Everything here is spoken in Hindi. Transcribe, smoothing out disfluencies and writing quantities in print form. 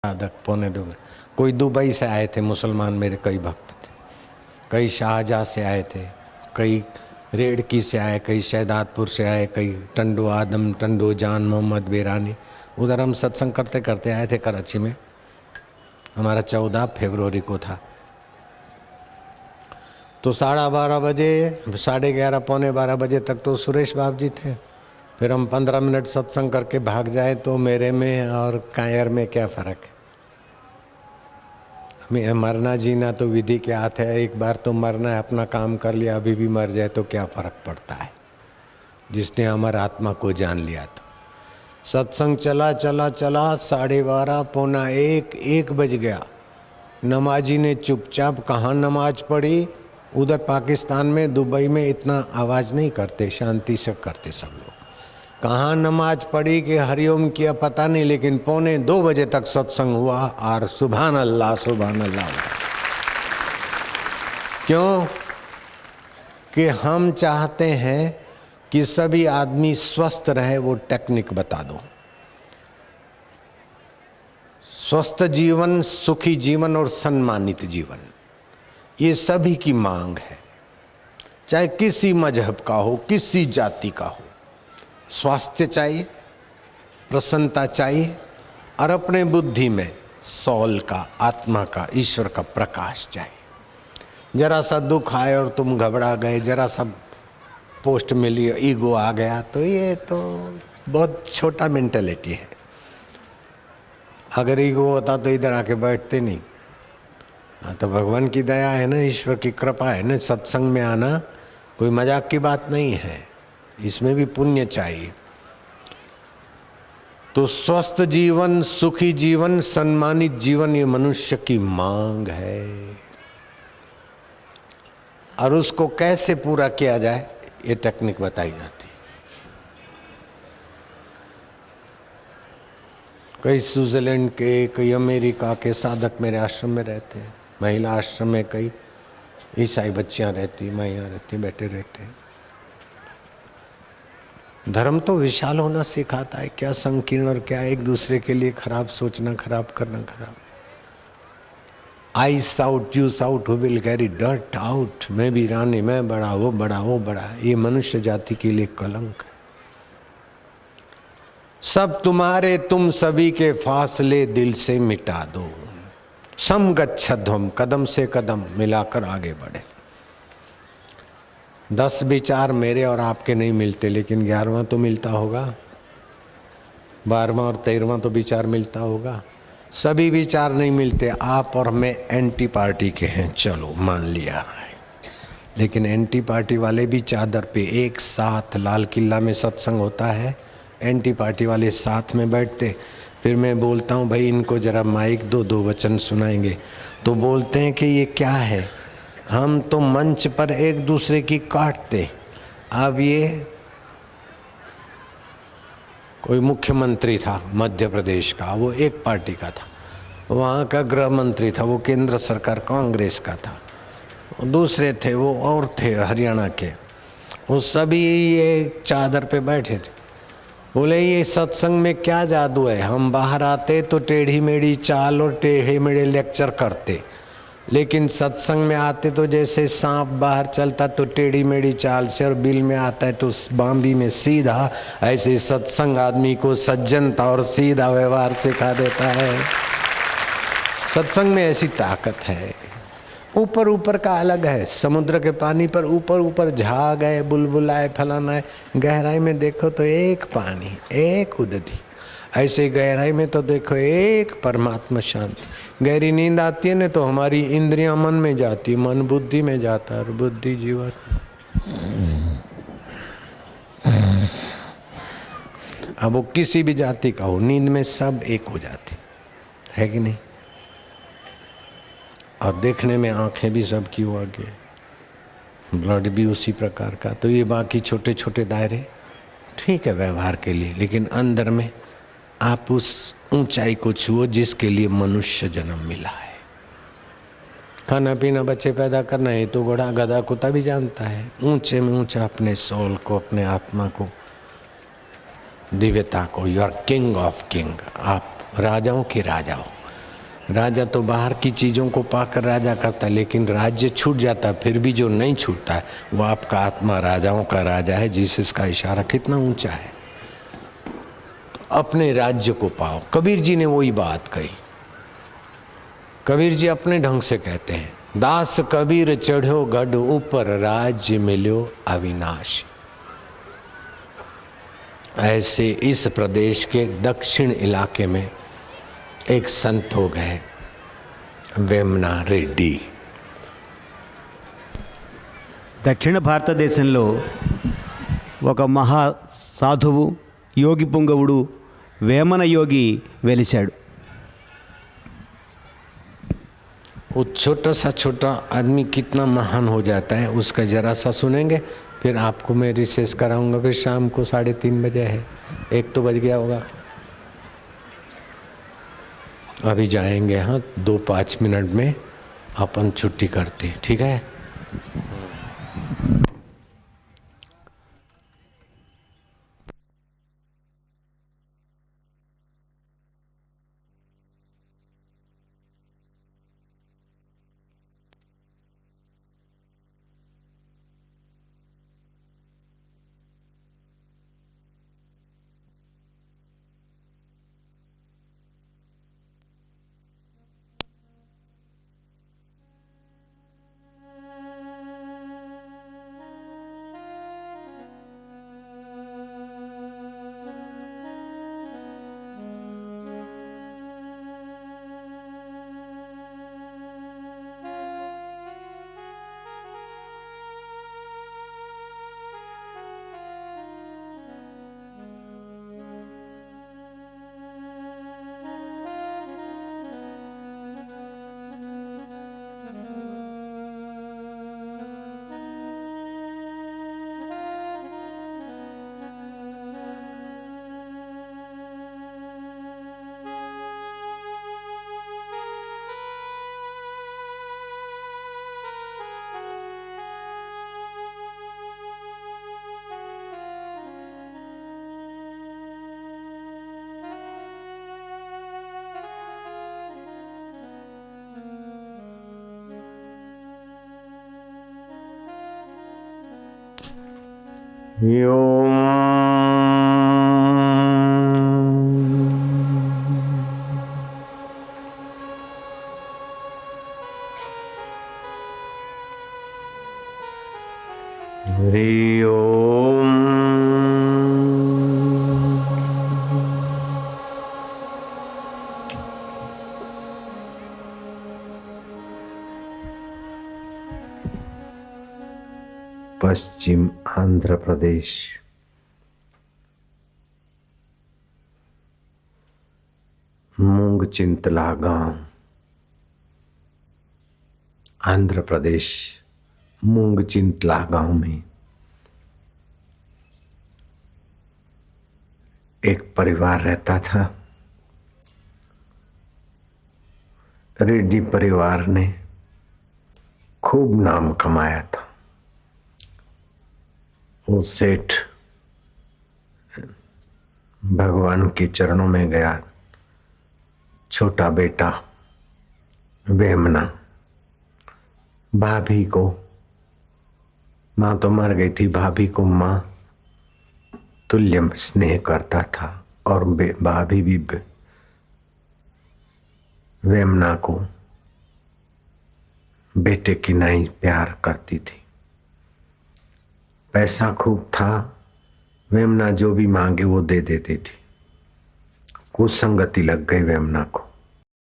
साधक पौने 2 में। कोई दुबई से आए थे मुसलमान, मेरे कई भक्त थे, कई शाहजहाँ से आए थे, कई रेड़की से आए, कई शहदादपुर से आए, कई टंडो आदम, टंडो जान, मोहम्मद बेरानी। उधर हम सत्संग करते करते आए थे कराची में। हमारा 14 फरवरी को था। तो 12:30 बजे, 11:30 पौने 12 बजे तक तो सुरेश बाबू जी थे। फिर हम 15 मिनट सत्संग करके भाग जाए तो मेरे में और कायर में क्या फ़र्क है। मरना जीना तो विधि के हाथ है। एक बार तो मरना है, अपना काम कर लिया, अभी भी मर जाए तो क्या फ़र्क पड़ता है, जिसने अमर आत्मा को जान लिया। तो सत्संग चला चला चला 12:30 पौना 1 बज गया। नमाजी ने चुपचाप कहाँ नमाज पढ़ी। उधर पाकिस्तान में, दुबई में इतना आवाज़ नहीं करते, शांति से करते सब लोग। कहाँ नमाज पढ़ी कि हरिओम किया पता नहीं, लेकिन पौने 2 बजे तक सत्संग हुआ। और सुभान अल्लाह सुभान अल्लाह। क्यों कि हम चाहते हैं कि सभी आदमी स्वस्थ रहे। वो टेक्निक बता दो। स्वस्थ जीवन, सुखी जीवन और सम्मानित जीवन, ये सभी की मांग है, चाहे किसी मजहब का हो, किसी जाति का हो। स्वास्थ्य चाहिए, प्रसन्नता चाहिए, और अपने बुद्धि में सौल का, आत्मा का, ईश्वर का प्रकाश चाहिए। जरा सा दुख आए और तुम घबरा गए, जरा सा पोस्ट मिली, ईगो आ गया, तो ये तो बहुत छोटा मेंटेलिटी है। अगर ईगो होता तो इधर आके बैठते नहीं। हाँ, तो भगवान की दया है ना, ईश्वर की कृपा है ना। सत्संग में आना कोई मजाक की बात नहीं है, इसमें भी पुण्य चाहिए। तो स्वस्थ जीवन, सुखी जीवन, सम्मानित जीवन, ये मनुष्य की मांग है। और उसको कैसे पूरा किया जाए, ये टेक्निक बताई जाती है। कई स्विट्जरलैंड के, कई अमेरिका के साधक मेरे आश्रम में रहते हैं। महिला आश्रम में कई ईसाई बच्चियां रहती, माइयां रहती, बैठे रहते हैं। धर्म तो विशाल होना सिखाता है, क्या संकीर्ण और क्या एक दूसरे के लिए खराब सोचना, खराब करना, खराब। I shout you shout, who will carry dirt out. मैं भी रानी, मैं बड़ा, वो बड़ा, वो बड़ा, ये मनुष्य जाति के लिए कलंक है। सब तुम्हारे, तुम सभी के फासले दिल से मिटा दो। समगच्छध्वम, कदम से कदम मिलाकर आगे बढ़े। 10 विचार मेरे और आपके नहीं मिलते, लेकिन 11वां तो मिलता होगा, 12वां और 13वां तो विचार मिलता होगा। सभी विचार नहीं मिलते। आप और मैं एंटी पार्टी के हैं, चलो मान लिया, लेकिन एंटी पार्टी वाले भी चादर पे एक साथ, लाल किला में सत्संग होता है, एंटी पार्टी वाले साथ में बैठते। फिर मैं बोलता हूँ भाई इनको जरा माइक दो, 2 वचन सुनाएंगे। तो बोलते हैं कि ये क्या है, हम तो मंच पर एक दूसरे की काटते। अब ये कोई मुख्यमंत्री था मध्य प्रदेश का, वो एक पार्टी का था। वहाँ का गृह मंत्री था, वो केंद्र सरकार कांग्रेस का था। दूसरे थे वो और थे हरियाणा के। वो सभी ये चादर पे बैठे थे। बोले ये सत्संग में क्या जादू है। हम बाहर आते तो टेढ़ी मेढ़ी चाल और टेढ़े मेढ़े लेक्चर करते, लेकिन सत्संग में आते तो जैसे सांप बाहर चलता तो टेढ़ी मेढ़ी चाल से, और बिल में आता है तो बाम्बी में सीधा। ऐसे सत्संग आदमी को सज्जनता और सीधा व्यवहार सिखा देता है। सत्संग में ऐसी ताकत है। ऊपर ऊपर का अलग है, समुद्र के पानी पर ऊपर ऊपर झाग है, बुलबुलाए, फलाना है। गहराई में देखो तो एक पानी, एक उदधि। ऐसे गहराई में तो देखो एक परमात्मा शांति। गहरी नींद आती है ना तो हमारी इंद्रियां मन में जाती, मन बुद्धि में जाता है, और बुद्धि जीवन। अब वो किसी भी जाति का हो, नींद में सब एक हो जाते है कि नहीं। और देखने में आंखें भी सब की हुआ के, ब्लड भी उसी प्रकार का। तो ये बाकी छोटे छोटे दायरे ठीक है व्यवहार के लिए, लेकिन अंदर में आप उस ऊंचाई को छुओ जिसके लिए मनुष्य जन्म मिला है। खाना पीना, बच्चे पैदा करना है तो घोड़ा गधा कुत्ता भी जानता है। ऊंचे में ऊंचा अपने सोल को, अपने आत्मा को, दिव्यता को। You are king of king, आप राजाओं के राजा हो। राजा तो बाहर की चीज़ों को पाकर राजा करता है, लेकिन राज्य छूट जाता है। फिर भी जो नहीं छूटता है वो आपका आत्मा राजाओं का राजा है। जीसस का इशारा कितना ऊंचा है। अपने राज्य को पाओ। कबीर जी ने वही बात कही। कबीर जी अपने ढंग से कहते हैं, दास कबीर चढ़ो गढ़ ऊपर, राज्य मिलो अविनाश। ऐसे इस प्रदेश के दक्षिण इलाके में एक संत हो गए, वेमना रेड्डी। దక్షిణ భారతదేశంలో ఒక మహా సాధువు యోగి పుంగవుడు వేమన యోగి వెలిశాడు. वो छोटा सा आदमी कितना महान हो जाता है उसका जरा सा सुनेंगे, फिर आपको मैं रिसेस कराऊंगा। फिर शाम को 3:30 बजे है, 1 तो बज गया होगा। अभी जाएंगे, हाँ 2-5 मिनट में अपन छुट्टी करते, ठीक है। हरि ओम। पश्चिम आंध्र प्रदेश, मूंगचिंतला गांव, आंध्र प्रदेश मूंगचिंतला गांव में एक परिवार रहता था। रेड्डी परिवार ने खूब नाम कमाया था। वो सेठ भगवान के चरणों में गया। छोटा बेटा वेमना भाभी को, माँ तो मर गई थी, भाभी को माँ तुल्य स्नेह करता था और भाभी भी वेमना को बेटे की नाई प्यार करती थी। पैसा खूब था, वेमना जो भी मांगे वो दे देती थी। कुसंगति लग गई वेमना को।